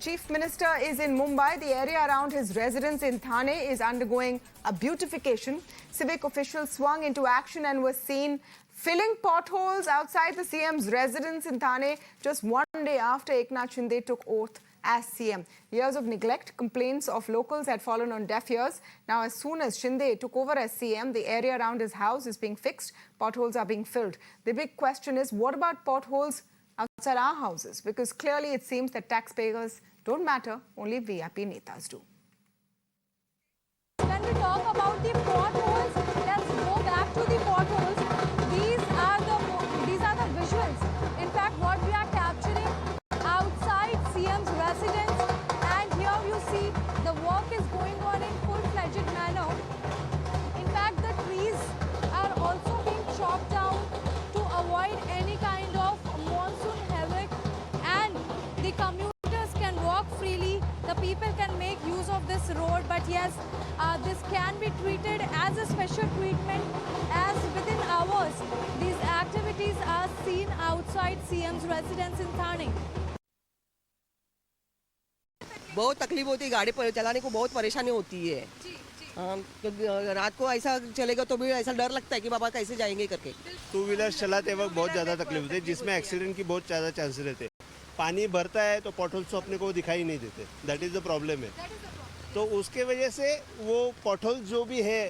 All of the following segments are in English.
Chief Minister is in Mumbai. The area around his residence in Thane is undergoing a beautification. Civic officials swung into action and were seen filling potholes outside the CM's residence in Thane just one day after Eknath Shinde took oath as CM. Years of neglect, complaints of locals had fallen on deaf ears. Now, as soon as Shinde took over as CM, the area around his house is being fixed. Potholes are being filled. The big question is, what about potholes outside our houses? Because clearly it seems that taxpayers don't matter, only VIP netas do. When we talk about the potholes, let's go back to the potholes. These are the visuals. In fact, what we are capturing outside CM's residence, and here you see the work is going on in full-fledged manner. In fact, the trees are also being chopped down to avoid any kind of monsoon havoc, and the commuters can walk freely. The people can make use of this road, but yes, this can be treated as a special treatment, as within hours these activities are seen outside CM's residence in Thane. बहुत तकलीफ होती है, गाड़ी पर चलाने को बहुत परेशानी होती है। रात को ऐसा चलेगा तो भी ऐसा डर लगता है कि बाबा कैसे जाएंगे करके। टू व्हीलर चलाते वक्त बहुत ज़्यादा तकलीफ होती है, जिसमें एक्सीडेंट की बहुत ज़्यादा चांसेस रहते हैं। पानी भरता है तो पॉटहोल्स अपने को दिखाई नहीं देते, दैट इज़ द प्रॉब्लम है। तो उसके वजह से वो पॉटहोल्स जो भी है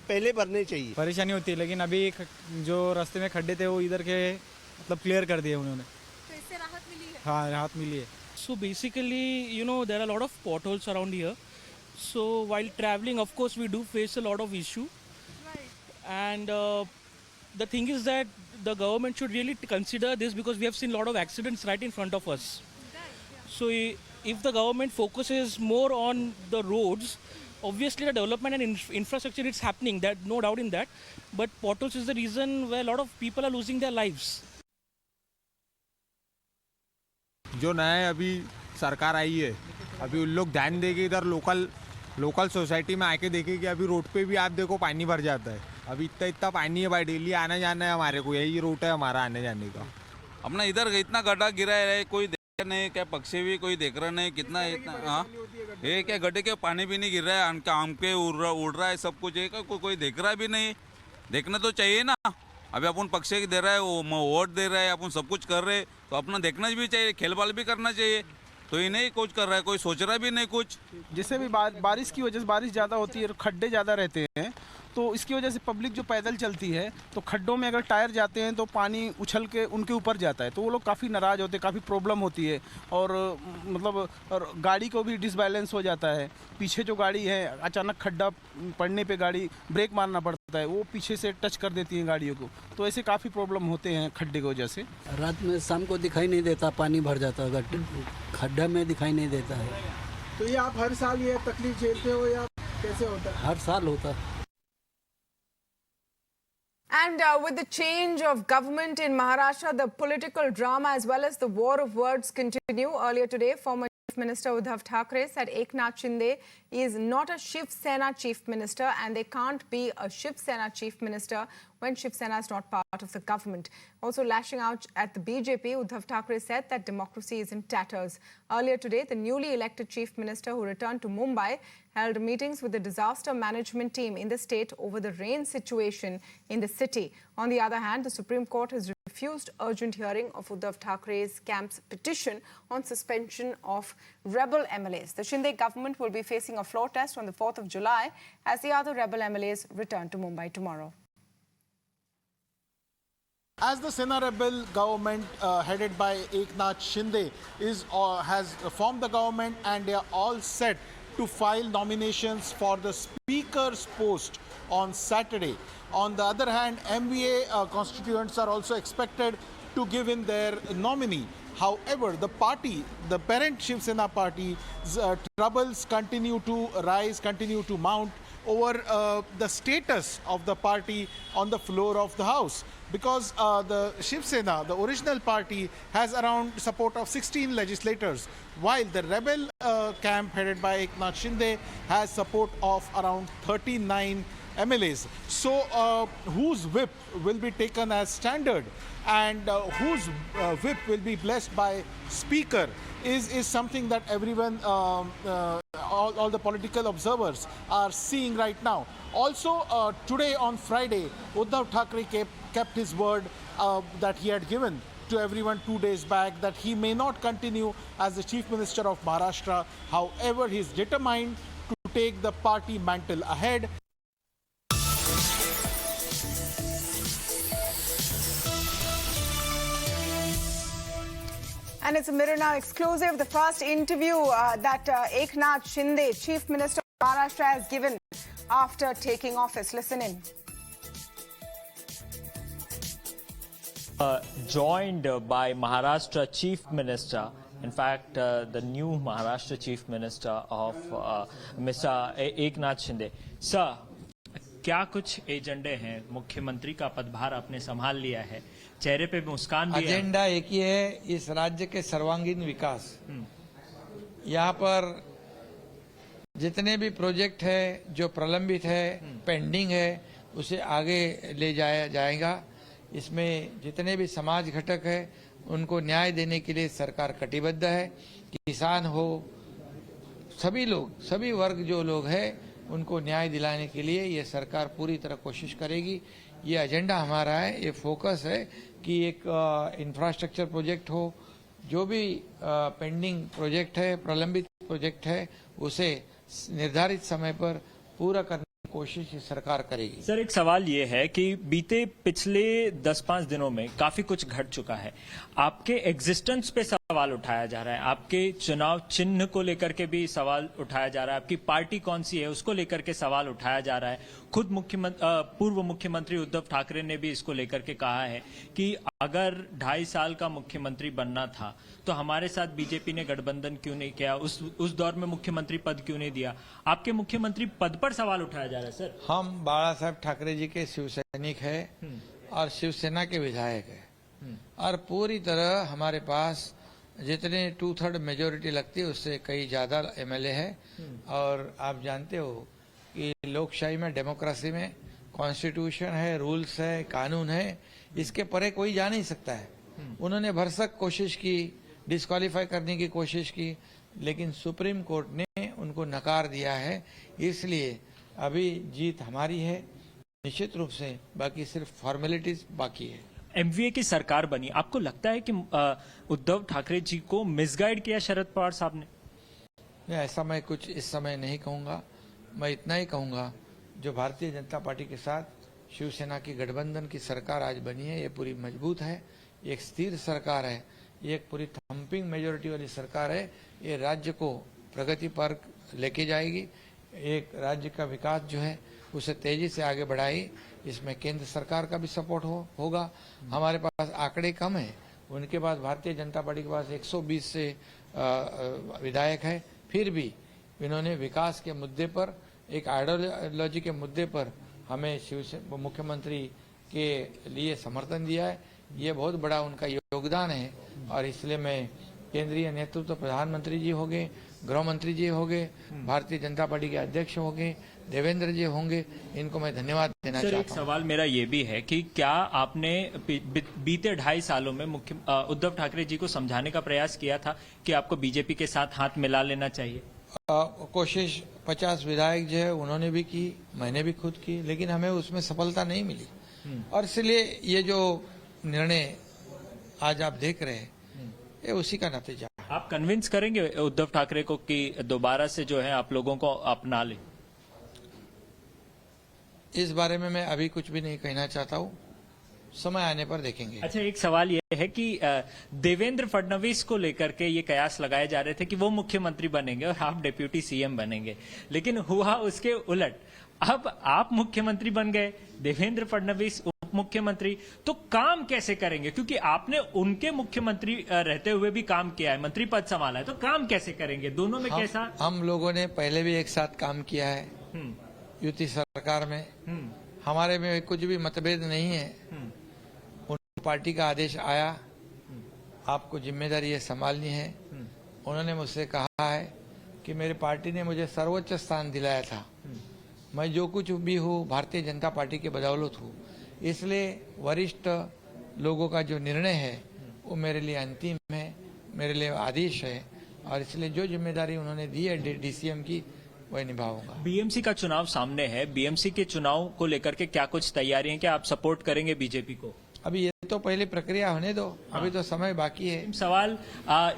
पहले भरने चाहिए। परेशानी होती है, लेकिन अभी जो रास्ते में खड्डे थे वो इधर के मतलब क्लियर कर दिए उन्होंने। तो इससे राहत मिली है? हाँ, राहत मिली है। So basically, there are a lot of potholes around here. So while traveling, of course, we do face a lot of issue. Right. And the thing is that the government should really consider this, because we have seen a lot of accidents right in front of us. Right, yeah. So if the government focuses more on the roads, obviously the development and infrastructure is happening, that no doubt in that. But potholes is the reason where a lot of people are losing their lives. जो नया अभी सरकार आई है, अभी उन लोग ध्यान देंगे, इधर लोकल सोसाइटी में आके देखे कि अभी रोड पे भी आप देखो पानी भर जाता है। अभी इतना पानी है भाई, डेली आना जाना है हमारे को, यही रूट है हमारा आने जाने का। अपना इधर इतना गड्ढा गिरा है, कोई देख नहीं, क्या पक्षी भी कोई देख रहा नहीं, कितना इतना। हाँ, ये क्या गड्ढे के पानी भी नहीं गिर रहा है, आम के उड़ रहा है सब कुछ, कोई देख रहा भी नहीं। देखना तो चाहिए ना, अभी अपन पक्षी दे रहा है, वो वोट दे रहा है, अपन सब कुछ कर रहे, तो अपना देखना भी चाहिए, खेल-बाल भी करना चाहिए। तो ये नहीं कुछ कर रहा है, कोई सोच रहा भी नहीं कुछ। जिससे भी बारिश की वजह से, बारिश ज़्यादा होती है और खड्डे ज़्यादा रहते हैं, तो इसकी वजह से पब्लिक जो पैदल चलती है तो खड्डों में अगर टायर जाते हैं तो पानी उछल के उनके ऊपर जाता है, तो वो लोग काफ़ी नाराज़ होते हैं, काफ़ी प्रॉब्लम होती है। और मतलब गाड़ी को भी डिसबैलेंस हो जाता है। पीछे जो गाड़ी है, अचानक खड्डा पड़ने पे गाड़ी ब्रेक मारना पड़ता है, वो पीछे से टच कर देती है गाड़ियों को, तो ऐसे काफ़ी प्रॉब्लम होते हैं खड्डे की वजह से। रात में शाम को दिखाई नहीं देता, पानी भर जाता है, खड्डा में दिखाई नहीं देता है। तो ये आप हर साल ये तकलीफ झेलते हो या कैसे होता है? हर साल होता है। And with the change of government in Maharashtra, the political drama as well as the war of words continue. Earlier today, former Chief Minister Uddhav Thackeray said Eknath Shinde is not a Shiv Sena Chief Minister, and they can't be a Shiv Sena Chief Minister when Shiv Sena is not part of the government. Also lashing out at the BJP, Uddhav Thackeray said that democracy is in tatters. Earlier today, the newly elected Chief Minister, who returned to Mumbai, held meetings with the disaster management team in the state over the rain situation in the city. On the other hand, the Supreme Court has refused urgent hearing of Uddhav Thackeray's camp's petition on suspension of rebel MLAs. The Shinde government will be facing a floor test on the 4th of July as the other rebel MLAs return to Mumbai tomorrow. As the Sena rebel government headed by Eknath Shinde has formed the government, and they are all set to file nominations for the speaker's post on Saturday. On the other hand, MVA constituents are also expected to give in their nominee. However, the party, the parent Shiv Sena party, troubles continue to rise, continue to mount over the status of the party on the floor of the House. Because the Shiv Sena, the original party, has around support of 16 legislators, while the rebel camp headed by Eknath Shinde has support of around 39 MLAs. So whose whip will be taken as standard and whose whip will be blessed by Speaker is something that everyone, all the political observers are seeing right now. Also today on Friday, Uddhav Thackeray kept his word that he had given to everyone 2 days back, that he may not continue as the Chief Minister of Maharashtra. However, he is determined to take the party mantle ahead. And it's a Mirror Now exclusive, the first interview that Eknath Shinde, Chief Minister of Maharashtra, has given after taking office. Listen in. Joined by Maharashtra Chief Minister, in fact, the new Maharashtra Chief Minister of Mr. Eknath Shinde. Sir, क्या कुछ एजेंडे हैं? मुख्यमंत्री का पदभार आपने संभाल लिया है, चेहरे पे मुस्कान भी है। एजेंडा एक ही है, इस राज्य के सर्वांगीण विकास। यहाँ पर जितने भी प्रोजेक्ट है जो प्रलंबित है, पेंडिंग है, उसे आगे ले जाया जाएगा। इसमें जितने भी समाज घटक है उनको न्याय देने के लिए सरकार कटिबद्ध है। किसान हो, सभी लोग, सभी वर्ग जो लोग हैं उनको न्याय दिलाने के लिए ये सरकार पूरी तरह कोशिश करेगी। ये एजेंडा हमारा है, ये फोकस है कि एक इंफ्रास्ट्रक्चर प्रोजेक्ट हो, जो भी पेंडिंग प्रोजेक्ट है, प्रलंबित प्रोजेक्ट है, उसे निर्धारित समय पर पूरा करने की कोशिश सरकार करेगी। सर, एक सवाल ये है कि बीते पिछले 10-5 दिनों में काफी कुछ घट चुका है। आपके एग्जिस्टेंस पे सवाल उठाया जा रहा है, आपके चुनाव चिन्ह को लेकर के भी सवाल उठाया जा रहा है, आपकी पार्टी कौन सी है उसको लेकर के सवाल उठाया जा रहा है। खुद पूर्व मुख्यमंत्री उद्धव ठाकरे ने भी इसको लेकर के कहा है कि अगर 2.5 साल का मुख्यमंत्री बनना था तो हमारे साथ बीजेपी ने गठबंधन क्यों नहीं किया, उस दौर में मुख्यमंत्री पद क्यों नहीं दिया। आपके मुख्यमंत्री पद पर सवाल उठाया जा रहा है। सर, हम बाला साहब ठाकरे जी के शिव सैनिक है और शिवसेना के विधायक है, और पूरी तरह हमारे पास जितने 2/3 मेजोरिटी लगती है उससे कई ज्यादा MLA है। और आप जानते हो कि लोकशाही में, डेमोक्रेसी में कॉन्स्टिट्यूशन है, रूल्स है, कानून है, इसके परे कोई जा नहीं सकता है। उन्होंने भरसक कोशिश की, डिस्क्वालीफाई करने की कोशिश की, लेकिन सुप्रीम कोर्ट ने उनको नकार दिया है। इसलिए अभी जीत हमारी है निश्चित रूप से, बाकी सिर्फ फॉर्मेलिटीज बाकी है। MVA की सरकार बनी, आपको लगता है कि उद्धव ठाकरे जी को मिसगाइड किया शरद पवार साहब ने? ऐसा मैं कुछ इस समय नहीं कहूंगा। मैं इतना ही कहूंगा, जो भारतीय जनता पार्टी के साथ शिवसेना की गठबंधन की सरकार आज बनी है, ये पूरी मजबूत है, ये एक स्थिर सरकार है, ये एक पूरी थम्पिंग मेजोरिटी वाली सरकार है। ये राज्य को प्रगति पर लेके जाएगी, एक राज्य का विकास जो है उसे तेजी से आगे बढ़ाई। इसमें केंद्र सरकार का भी सपोर्ट होगा। हमारे पास आंकड़े कम है, उनके पास, भारतीय जनता पार्टी के पास 120 से विधायक है, फिर भी इन्होंने विकास के मुद्दे पर, एक आइडियोलॉजी के मुद्दे पर हमें मुख्यमंत्री के लिए समर्थन दिया है। ये बहुत बड़ा उनका योगदान है, और इसलिए मैं केंद्रीय नेतृत्व, प्रधानमंत्री जी होंगे, गृह मंत्री जी होंगे, भारतीय जनता पार्टी के अध्यक्ष होंगे, देवेंद्र जी होंगे, इनको मैं धन्यवाद देना चाहता हूं। एक सवाल मेरा ये भी है कि क्या आपने बीते 2.5 सालों में उद्धव ठाकरे जी को समझाने का प्रयास किया था कि आपको बीजेपी के साथ हाथ मिला लेना चाहिए? कोशिश 50 विधायक जो है उन्होंने भी की, मैंने भी खुद की, लेकिन हमें उसमें सफलता नहीं मिली। और इसलिए ये जो निर्णय आज आप देख रहे हैं, ये उसी का नतीजा। आप कन्विंस करेंगे उद्धव ठाकरे को कि दोबारा से जो है आप लोगों को अपना ले? इस बारे में मैं अभी कुछ भी नहीं कहना चाहता हूँ, समय आने पर देखेंगे। अच्छा, एक सवाल यह है कि देवेंद्र फडणवीस को लेकर के ये कयास लगाए जा रहे थे कि वो मुख्यमंत्री बनेंगे और आप डिप्यूटी CM बनेंगे, लेकिन हुआ उसके उलट। अब आप मुख्यमंत्री बन गए, देवेंद्र फडणवीस उप मुख्यमंत्री, तो काम कैसे करेंगे? क्योंकि आपने उनके मुख्यमंत्री रहते हुए भी काम किया है, मंत्री पद संभाला है, तो काम कैसे करेंगे? दोनों में कैसा? हम लोगों ने पहले भी एक साथ काम किया है युति सरकार में, हमारे में कुछ भी मतभेद नहीं है। उन पार्टी का आदेश आया, आपको जिम्मेदारी ये संभालनी है। उन्होंने मुझसे कहा है कि मेरी पार्टी ने मुझे सर्वोच्च स्थान दिलाया था, मैं जो कुछ भी हूँ भारतीय जनता पार्टी के बदौलत हूँ, इसलिए वरिष्ठ लोगों का जो निर्णय है वो मेरे लिए अंतिम है, मेरे लिए आदेश है, और इसलिए जो जिम्मेदारी उन्होंने दी है डीसीएम की वही निभाऊंगा। बीएमसी का चुनाव सामने है, बीएमसी के चुनाव को लेकर के क्या कुछ तैयारी है, क्या आप सपोर्ट करेंगे बीजेपी को? अभी ये तो पहले प्रक्रिया होने दो, अभी तो समय बाकी है। सवाल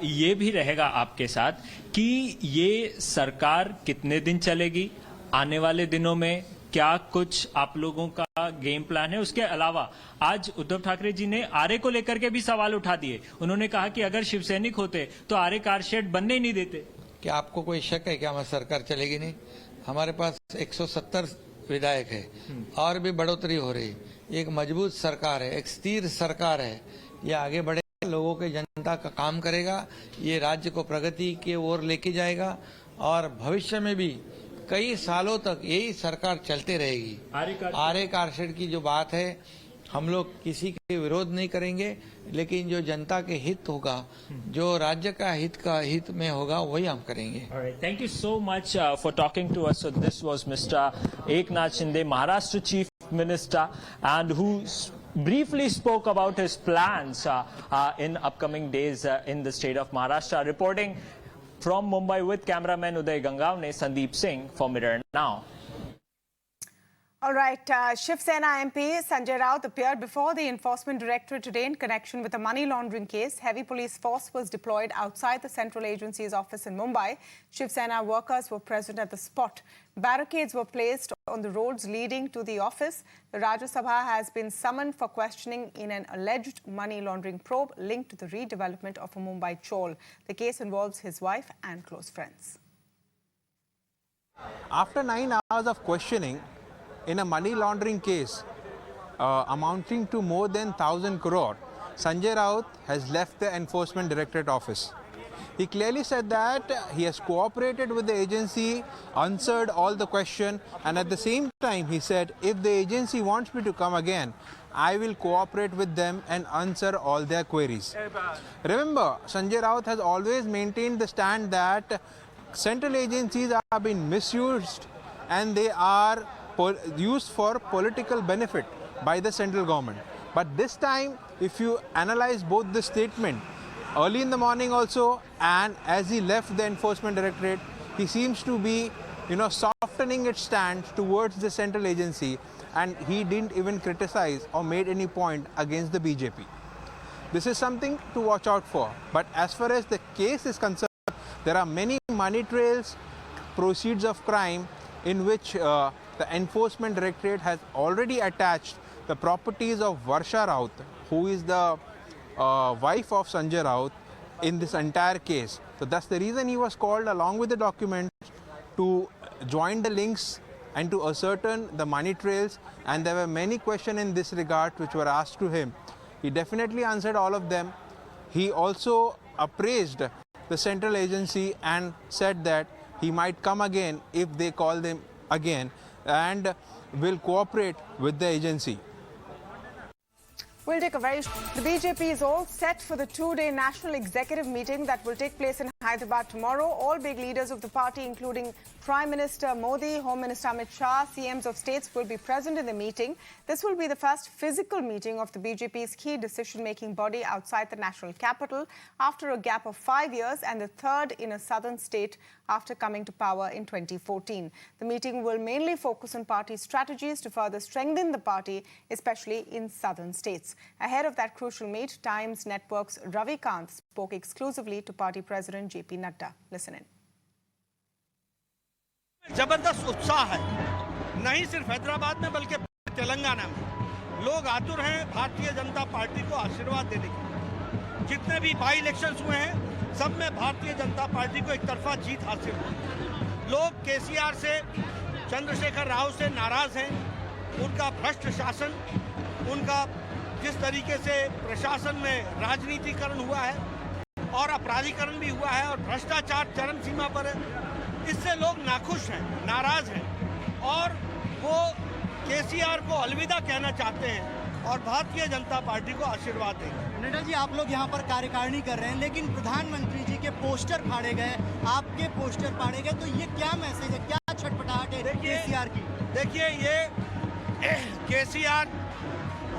ये भी रहेगा आपके साथ कि ये सरकार कितने दिन चलेगी, आने वाले दिनों में क्या कुछ आप लोगों का गेम प्लान है? उसके अलावा आज उद्धव ठाकरे जी ने आरे को लेकर के भी सवाल उठा दिए। उन्होंने कहा कि अगर शिवसैनिक होते तो आरे कार शेड बनने ही नहीं देते। क्या आपको कोई शक है कि हमारी सरकार चलेगी नहीं? हमारे पास 170 विधायक है और भी बढ़ोतरी हो रही, एक मजबूत सरकार है, एक स्थिर सरकार है। ये आगे बढ़े, लोगों के जनता का काम करेगा, ये राज्य को प्रगति की ओर लेके जाएगा और भविष्य में भी कई सालों तक यही सरकार चलते रहेगी। आरे कारशेड की जो बात है, हम लोग किसी के विरोध नहीं करेंगे, लेकिन जो जनता के हित होगा, जो राज्य का हित में होगा, वही हम करेंगे। Thank you so much for talking to us. So this was Mr. Eknath Shinde, Maharashtra Chief Minister, and who briefly spoke about his plans in upcoming days in the state of Maharashtra. Reporting from Mumbai with cameraman Uday Gangavne, Sandeep Singh for Mirror Now. All right, Shiv Sena MP Sanjay Raut appeared before the Enforcement Directorate today in connection with a money laundering case. Heavy police force was deployed outside the central agency's office in Mumbai. Shiv Sena workers were present at the spot. Barricades were placed on the roads leading to the office. The Rajya Sabha has been summoned for questioning in an alleged money laundering probe linked to the redevelopment of a Mumbai chawl. The case involves his wife and close friends. After 9 hours of questioning, in a money laundering case amounting to more than 1,000 crore, Sanjay Raut has left the Enforcement Directorate office. He clearly said that he has cooperated with the agency, answered all the questions, and at the same time he said, if the agency wants me to come again, I will cooperate with them and answer all their queries. Remember, Sanjay Raut has always maintained the stand that central agencies are being misused and they are used for political benefit by the central government. But this time, if you analyze both the statement, early in the morning also and as he left the Enforcement Directorate, he seems to be, softening its stand towards the central agency, and he didn't even criticize or made any point against the BJP. This is something to watch out for. But as far as the case is concerned, there are many money trails, proceeds of crime in which the Enforcement Directorate has already attached the properties of Varsha Raut, who is the wife of Sanjay Raut, in this entire case. So that's the reason he was called along with the documents to join the links and to ascertain the money trails, and there were many questions in this regard which were asked to him. He definitely answered all of them. He also appraised the central agency and said that he might come again if they call them again and will cooperate with the agency. We'll take a The BJP is all set for the two-day national executive meeting that will take place in Hyderabad tomorrow. All big leaders of the party, including Prime Minister Modi, Home Minister Amit Shah, CMs of states will be present in the meeting. This will be the first physical meeting of the BJP's key decision-making body outside the national capital after a gap of 5 years, and the third in a southern state after coming to power in 2014. The meeting will mainly focus on party strategies to further strengthen the party, especially in southern states. Ahead of that crucial meet, Times Network's Ravi Kant spoke exclusively to party president JP Nadda. Listen in. जबरदस्त उत्साह है, नहीं सिर्फ हैदराबाद में बल्कि तेलंगाना में लोग आतुर हैं भारतीय जनता पार्टी को आशीर्वाद देने के। जितने भी बाई इलेक्शंस हुए हैं, सब में भारतीय जनता पार्टी को एक तरफा जीत हासिल हुई। लोग केसीआर से, चंद्रशेखर राव से नाराज हैं। उनका भ्रष्ट शासन, उनका जिस तरीके से प्रशासन में राजनीतिकरण हुआ है और अपराधीकरण भी हुआ है और भ्रष्टाचार चरम सीमा पर है, इससे लोग नाखुश हैं, नाराज हैं और वो केसीआर को अलविदा कहना चाहते हैं और भारतीय जनता पार्टी को आशीर्वाद देंगे। नड्डा जी, आप लोग यहाँ पर कार्यकारिणी कर रहे हैं, लेकिन प्रधानमंत्री जी के पोस्टर फाड़े गए, आपके पोस्टर फाड़े गए, तो ये क्या मैसेज है, क्या छटपटाहट है केसीआर की? देखिए ये केसीआर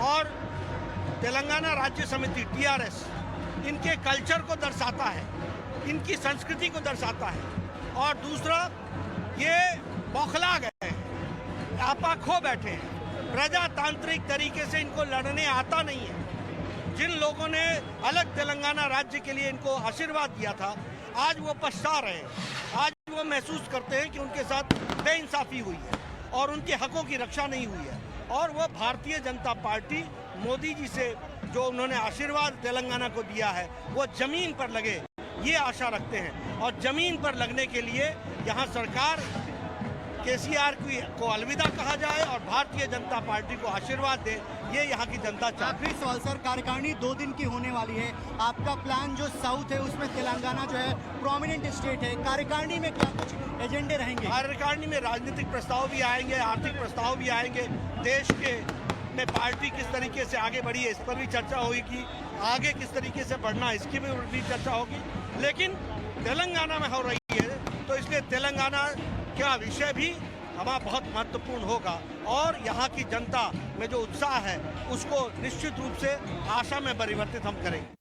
और तेलंगाना राज्य समिति टीआरएस इनके कल्चर को दर्शाता है, इनकी संस्कृति को दर्शाता है। और दूसरा, ये बौखला गए हैं, आपा खो बैठे हैं, प्रजातांत्रिक तरीके से इनको लड़ने आता नहीं है। जिन लोगों ने अलग तेलंगाना राज्य के लिए इनको आशीर्वाद दिया था, आज वो पछता रहे हैं। आज वो महसूस करते हैं कि उनके साथ बेइंसाफी हुई है और उनके हकों की रक्षा नहीं हुई है। और वो भारतीय जनता पार्टी मोदी जी से जो उन्होंने आशीर्वाद तेलंगाना को दिया है, वो जमीन पर लगे, ये आशा रखते हैं। और जमीन पर लगने के लिए यहाँ सरकार केसीआर को अलविदा कहा जाए और भारतीय जनता पार्टी को आशीर्वाद दे, ये यहाँ की जनता चाहती है। आखिरी सवाल सर, कार्यकारिणी 2 दिन की होने वाली है। आपका प्लान जो साउथ है उसमें तेलंगाना जो है प्रोमिनेंट स्टेट है, कार्यकारिणी में क्या कुछ एजेंडे रहेंगे? कार्यकारिणी में राजनीतिक प्रस्ताव भी आएंगे, आर्थिक प्रस्ताव भी आएंगे, देश के में पार्टी किस तरीके से आगे बढ़ी है इस पर भी चर्चा होगी, कि आगे किस तरीके से बढ़ना है इसकी भी चर्चा होगी। लेकिन तेलंगाना में हो रही है तो इसलिए तेलंगाना का विषय भी हमारा बहुत महत्वपूर्ण होगा और यहाँ की जनता में जो उत्साह है उसको निश्चित रूप से आशा में परिवर्तित हम करेंगे।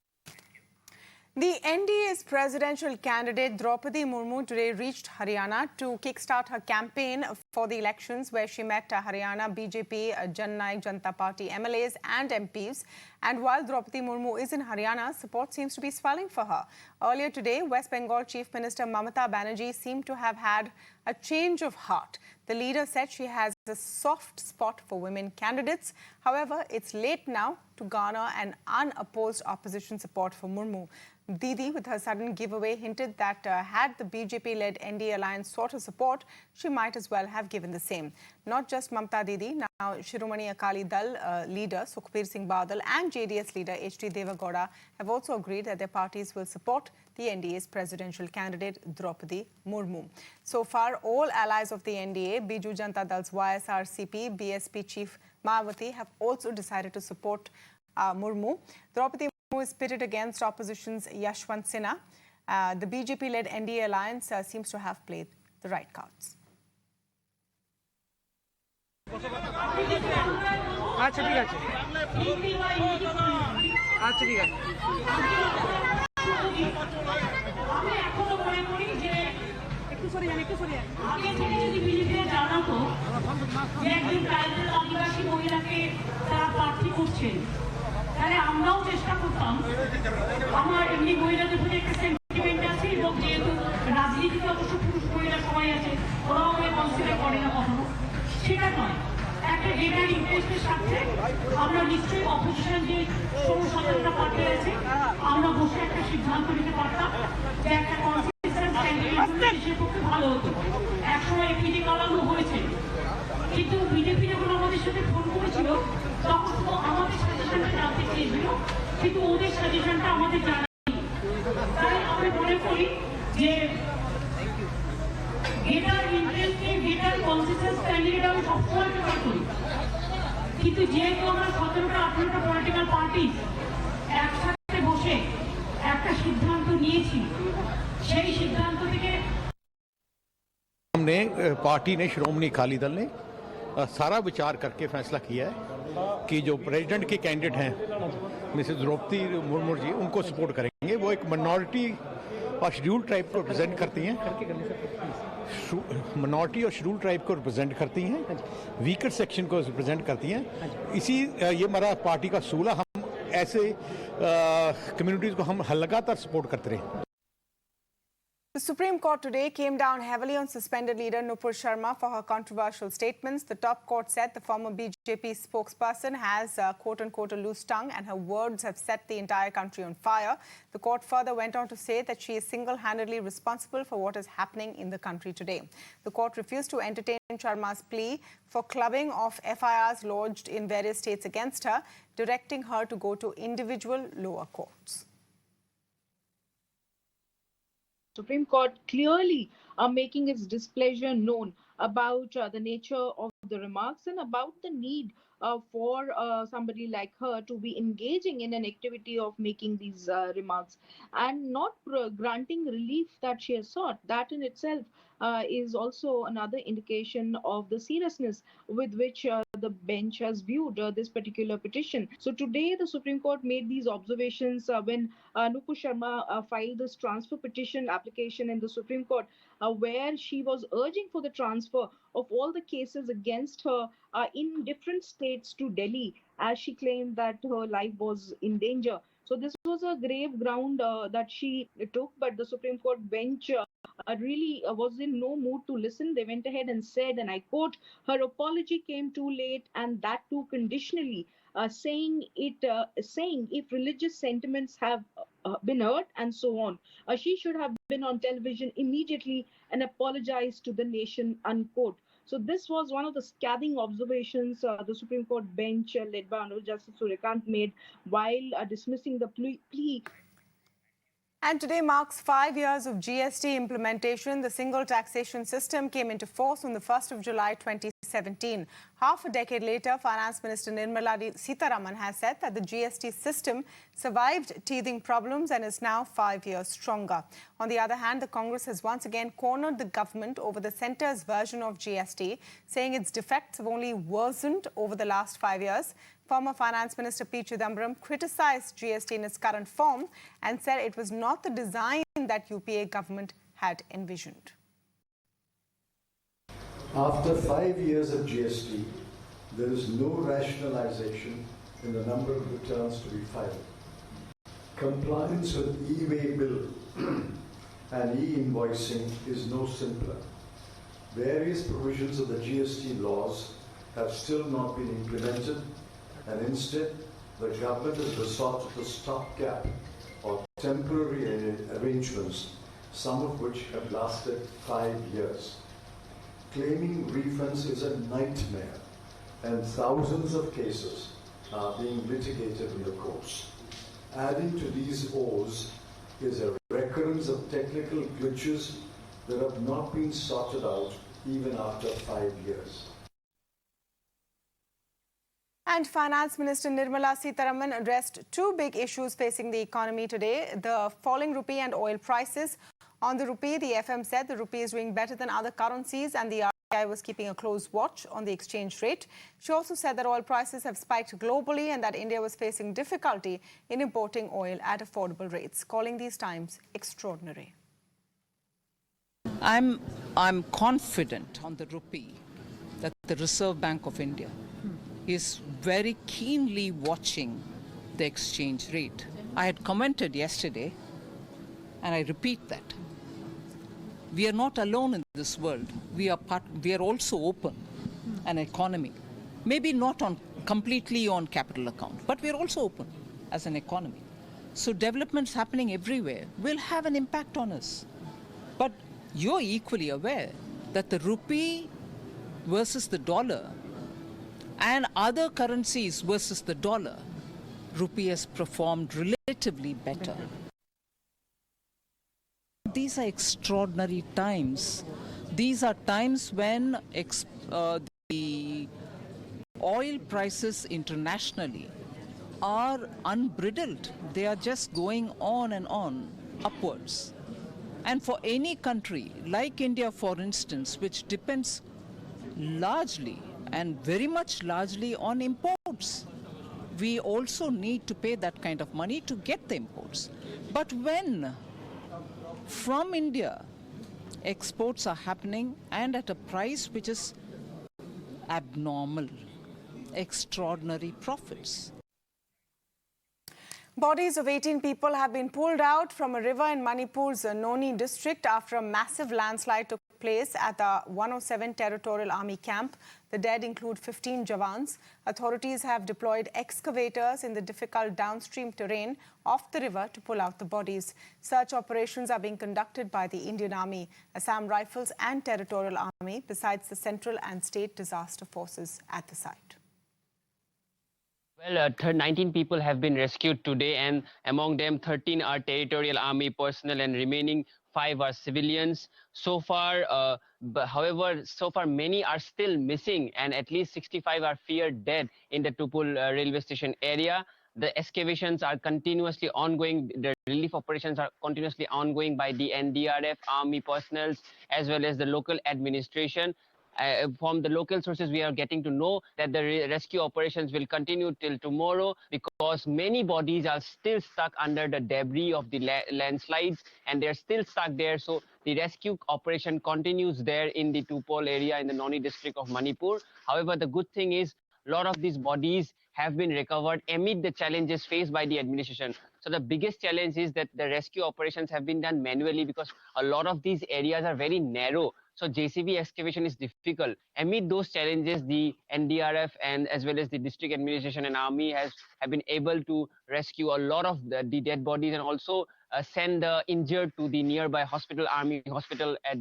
The NDA's presidential candidate Draupadi Murmu today reached Haryana to kickstart her campaign for the elections, where she met Haryana BJP, Jan Nayak Janata Party MLAs and MPs. And while Draupadi Murmu is in Haryana, support seems to be swelling for her. Earlier today, West Bengal Chief Minister Mamata Banerjee seemed to have had a change of heart. The leader said she has a soft spot for women candidates. However, it's late now to garner an unopposed opposition support for Murmu. Didi, with her sudden giveaway, hinted that had the BJP-led NDA alliance sought her support, she might as well have given the same. Not just Mamta Didi, now Shiromani Akali Dal leader Sukhbir Singh Badal and JDS leader H.D. Devagowda have also agreed that their parties will support the NDA's presidential candidate Draupadi Murmu. So far, all allies of the NDA, Biju Janata Dal's YSRCP, BSP chief Mayawati, have also decided to support Murmu. Draupadi Murmu is pitted against opposition's Yashwant Sinha. The BJP-led NDA alliance seems to have played the right cards. তাহলে আমরাও চেষ্টা করতাম আমার এমনি মহিলাদের প্রতি একটা sentiment আছে এবং যেহেতু রাজনীতিতে অবশ্য পুরুষ মহিলা সবাই আছে ওরাও আমাকে কনসিডার করে না কখনো সেটা নয় একটা ডেটার ইন্টারেস্টের সাথে আমরা নিশ্চয়ই অপোজিশন যে 16-17টা পার্টি আছে আমরা বসে একটা সিদ্ধান্ত নিতে পারতাম যে একটা কনসিস্টেন্ট ক্যান্ডিডেট সে পক্ষে ভালো হতো একসময় এপিডি কালামও হয়েছে কিন্তু বিজেপি যখন আমাদের সাথে ফোন করেছিল তখন তো আমাদের সাজেশনটা জানতে চেয়েছিল কিন্তু ওদের সাজেশনটা আমাদের জানা তাই আমি মনে করি যে গেটার ইন্টারেস্টে গেটার কনসিস্টেন্স ক্যান্ডিডেট আমি সবসময় প্রেফার করি কিন্তু যেহেতু আমরা 17টা পলিটিক্যাল পার্টি একসাথে বসে একটা সিদ্ধান্ত নিয়েছি সেই সিদ্ধান্ত থেকে हमने पार्टी ने श्रोमणी अकाली दल ने सारा विचार करके फैसला किया है कि जो प्रेसिडेंट के कैंडिडेट हैं मिसेस द्रौपदी मुर्मू जी उनको सपोर्ट करेंगे। वो एक मिनॉरिटी और शेड्यूल ट्राइब को रिप्रेजेंट करती हैं, मिनॉरिटी और शेड्यूल ट्राइब को रिप्रेजेंट करती हैं, वीकर सेक्शन को रिप्रेजेंट करती हैं। इसी ये हमारा पार्टी का सूल है, हम ऐसे कम्युनिटीज़ को हम लगातार सपोर्ट करते रहे। The Supreme Court today came down heavily on suspended leader Nupur Sharma for her controversial statements. The top court said the former BJP spokesperson has quote-unquote a loose tongue and her words have set the entire country on fire. The court further went on to say that she is single-handedly responsible for what is happening in the country today. The court refused to entertain Sharma's plea for clubbing of FIRs lodged in various states against her, directing her to go to individual lower courts. Supreme Court clearly making its displeasure known about the nature of the remarks and about the need for somebody like her to be engaging in an activity of making these remarks and not granting relief that she has sought. That in itself is also another indication of the seriousness with which the bench has viewed this particular petition. So today the Supreme Court made these observations when Nupur Sharma filed this transfer petition application in the Supreme Court, where she was urging for the transfer of all the cases against her in different states to Delhi, as she claimed that her life was in danger. So this was a grave ground that she took, but the Supreme Court bench really was in no mood to listen. They went ahead and said, and I quote, her apology came too late, and that too conditionally, saying if religious sentiments have been hurt and so on, she should have been on television immediately and apologized to the nation, unquote. So this was one of the scathing observations the Supreme Court bench led by Honorable Justice Suryakanth made while dismissing the plea. And today marks 5 years of GST implementation. The single taxation system came into force on the 1st of July 2017. Half a decade later, Finance Minister Nirmala Sitharaman has said that the GST system survived teething problems and is now 5 years stronger. On the other hand, the Congress has once again cornered the government over the centre's version of GST, saying its defects have only worsened over the last 5 years. Former Finance Minister P. Chidambaram criticized GST in its current form and said it was not the design that UPA government had envisioned. After 5 years of GST, there is no rationalization in the number of returns to be filed. Compliance with e-way bill and e-invoicing is no simpler. Various provisions of the GST laws have still not been implemented, and instead the government has resorted to stopgap or temporary arrangements, some of which have lasted 5 years. Claiming refunds is a nightmare, and thousands of cases are being litigated in the courts. Adding to these woes is a recurrence of technical glitches that have not been sorted out even after 5 years. And Finance Minister Nirmala Sitharaman addressed two big issues facing the economy today: the falling rupee and oil prices. On the rupee, the FM said the rupee is doing better than other currencies and the RBI was keeping a close watch on the exchange rate. She also said that oil prices have spiked globally and that India was facing difficulty in importing oil at affordable rates, calling these times extraordinary. I'm confident on the rupee that the Reserve Bank of India is very keenly watching the exchange rate. I had commented yesterday, and I repeat that. We are not alone in this world. We are also open, an economy. Maybe not completely on capital account, but we are also open as an economy. So developments happening everywhere will have an impact on us. But you're equally aware that the rupee versus the dollar and other currencies versus the dollar, rupee has performed relatively better. These are extraordinary times. These are times when the oil prices internationally are unbridled. They are just going on and on upwards. And for any country like India, for instance, which depends largely and very much largely on imports, we also need to pay that kind of money to get the imports. But when from India exports are happening and at a price which is abnormal, extraordinary profits. Bodies of 18 people have been pulled out from a river in Manipur's Noni district after a massive landslide took place at the 107 Territorial Army camp. The dead include 15 Jawans. Authorities have deployed excavators in the difficult downstream terrain of the river to pull out the bodies. Search operations are being conducted by the Indian Army, Assam Rifles and Territorial Army, besides the central and state disaster forces at the site. Well, 19 people have been rescued today, and among them 13 are Territorial Army personnel and remaining 5 are civilians. So far, so far many are still missing, and at least 65 are feared dead in the Nupur railway station area. The excavations are continuously ongoing. The relief operations are continuously ongoing by the NDRF, army personnel, as well as the local administration. From the local sources, we are getting to know that the rescue operations will continue till tomorrow because many bodies are still stuck under the debris of the landslides, and they're still stuck there. So the rescue operation continues there in the Tupol area in the Noni district of Manipur. However, the good thing is a lot of these bodies have been recovered amid the challenges faced by the administration. So the biggest challenge is that the rescue operations have been done manually because a lot of these areas are very narrow. So JCB excavation is difficult. Amid those challenges, the NDRF and as well as the district administration and army have been able to rescue a lot of the dead bodies and also send the injured to the nearby hospital, army hospital at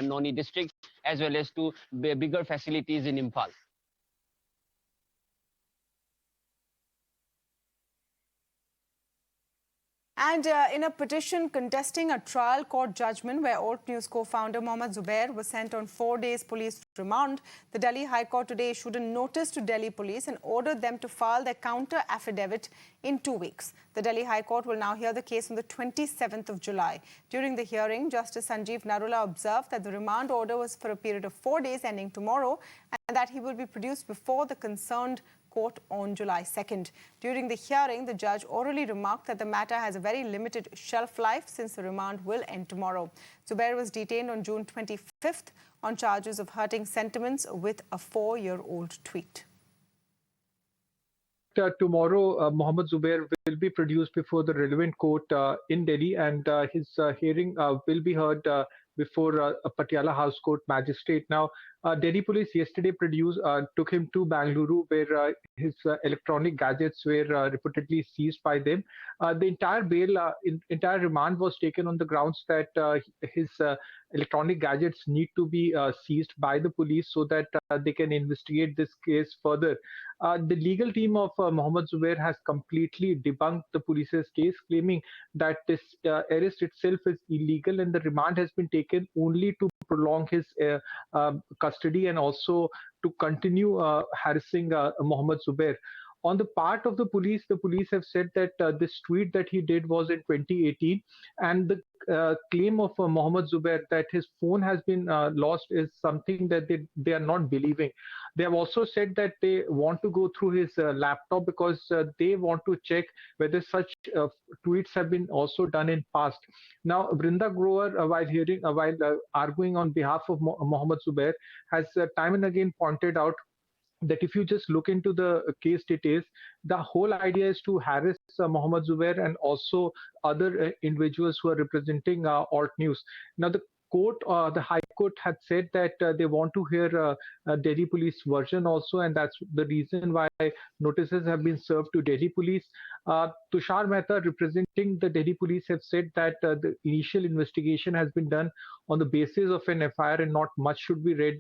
Noni district, as well as to bigger facilities in Imphal. And in a petition contesting a trial court judgment where Alt News co-founder Mohammad Zubair was sent on 4 days police remand, the Delhi High Court today issued a notice to Delhi police and ordered them to file their counter affidavit in 2 weeks. The Delhi High Court will now hear the case on the 27th of July. During the hearing, Justice Sanjeev Narula observed that the remand order was for a period of 4 days ending tomorrow and that he will be produced before the concerned court on July 2nd. During the hearing, the judge orally remarked that the matter has a very limited shelf life since the remand will end tomorrow. Zubair was detained on June 25th on charges of hurting sentiments with a 4-year-old tweet. Tomorrow, Mohammad Zubair will be produced before the relevant court in Delhi, and his hearing will be heard before a Patiala House Court magistrate. Now, Delhi police yesterday took him to Bangalore, where his electronic gadgets were reportedly seized by them. The entire remand was taken on the grounds that his electronic gadgets need to be seized by the police so that they can investigate this case further. The legal team of Mohammad Zubair has completely debunked the police's case, claiming that this arrest itself is illegal and the remand has been taken only to prolong his custody and also to continue harassing Mohammad Zubair. On the part of the police have said that this tweet that he did was in 2018, and the claim of Mohammad Zubair that his phone has been lost is something that they are not believing. They have also said that they want to go through his laptop because they want to check whether such tweets have been also done in past. Now, Brinda Grover, while arguing on behalf of Mohammad Zubair, has time and again pointed out that if you just look into the case details, the whole idea is to harass Mohammad Zubair and also other individuals who are representing Alt News. Now, the High Court had said that they want to hear Delhi police version also, and that's the reason why notices have been served to Delhi police. Tushar Mehta, representing the Delhi police, have said that the initial investigation has been done on the basis of an FIR and not much should be read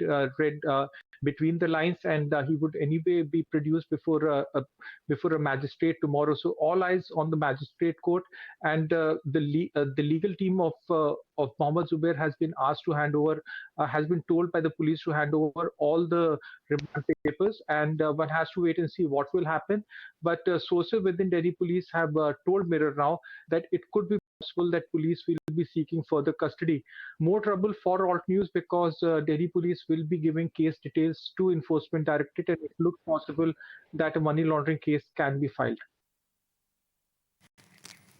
between the lines, and he would anyway be produced before a magistrate tomorrow. So all eyes on the magistrate court, and the legal team of Mohammad Zubair has been asked to hand over, has been told by the police to hand over all the remand papers, and one has to wait and see what will happen. But sources within Delhi police have told Mirror now that it could be possible that police will be seeking further custody. More trouble for Alt News because Delhi police will be giving case details to Enforcement Directorate, and it looks possible that a money laundering case can be filed.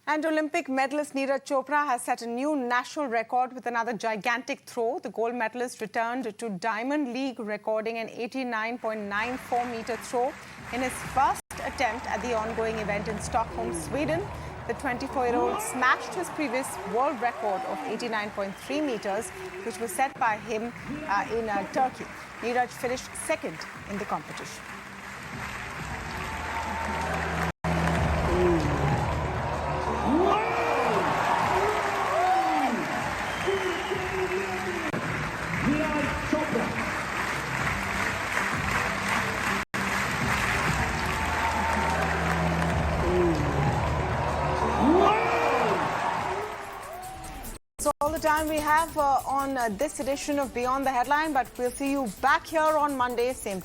And Olympic medalist Neeraj Chopra has set a new national record with another gigantic throw. The gold medalist returned to Diamond League, recording an 89.94-meter throw in his first attempt at the ongoing event in Stockholm, Sweden. The 24-year-old smashed his previous world record of 89.3 meters, which was set by him in Turkey. Neeraj finished second in the competition. time we have on this edition of Beyond the Headline, but we'll see you back here on Monday, same time.